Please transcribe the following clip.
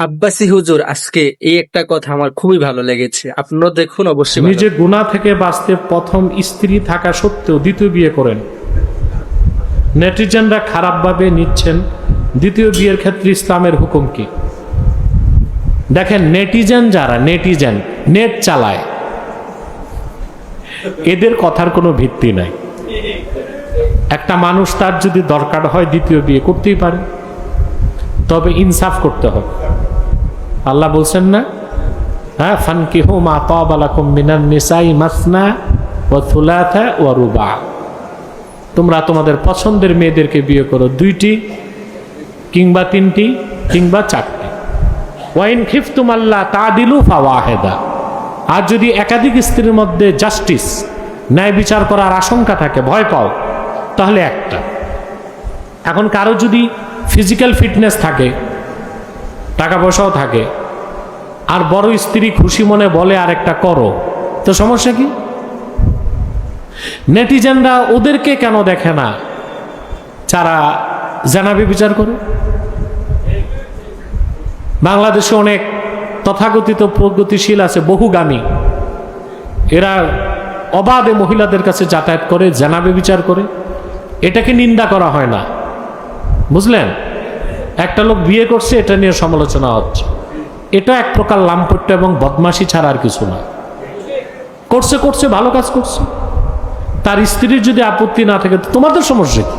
আব্বাসী হুজুর, আজকে এই একটা কথা আমার খুবই ভালো লেগেছে, আপনারা দেখুন অবশ্যই ভালো নিজে গুনাহ থেকে বাঁচতে প্রথম স্ত্রী থাকা সত্ত্বেও দ্বিতীয় বিয়ে করেন। নেটিজেনরা খারাপভাবে নিচ্ছেন দ্বিতীয় বিয়ের ক্ষেত্রে ইসলামের হুকুম কি? দেখেন, নেটিজেন যারা নেট চালায়, এদের কথার কোনো ভিত্তি নাই। একটা মানুষ তার যদি দরকার হয় দ্বিতীয় বিয়ে করতেই পারে, তবে ইনসাফ করতে হবে। আল্লাহ বলছেন না, হ্যাঁ, ফানকিহু মা তাবা লাকুম মিনান নিসাই মাসনা ওয়া থুলাথা ওয়া রুবা। তোমরা তোমাদের পছন্দের মেয়েদেরকে বিয়ে করো, 2টি কিংবা 3টি কিংবা 4টি। ওয়াইন খিফতুম আল্লাহ তাদিলু ফাওয়াহিদা। আর যদি একাধিক স্ত্রীর মধ্যে জাস্টিস, ন্যায় বিচার করার আশঙ্কা থাকে, ভয় পাও, তাহলে একটা। এখন কারো যদি ফিজিক্যাল ফিটনেস থাকে, টাকা পয়সাও থাকে, আর বড় স্ত্রী খুশি মনে বলে আর একটা করো, তো সমস্যা কি? নেটিজেনরা ওদেরকে কেন দেখে না যারা জানাবি বিচার করে? বাংলাদেশে অনেক তথাকথিত প্রগতিশীল আছে, বহুগামী, এরা অবাধে মহিলাদের কাছে যাতায়াত করে, জানাবে বিচার করে। এটাকে নিন্দা করা হয় না, বুঝলেন? একটা লোক বিয়ে করছে, এটা নিয়ে সমালোচনা হচ্ছে। এটা এক প্রকার লাম্পট্য এবং বদমাশি ছাড়া আর কিছু না। করছে ভালো কাজ করছে। তার স্ত্রীর যদি আপত্তি না থাকে, তোমাদের সমস্যা কি?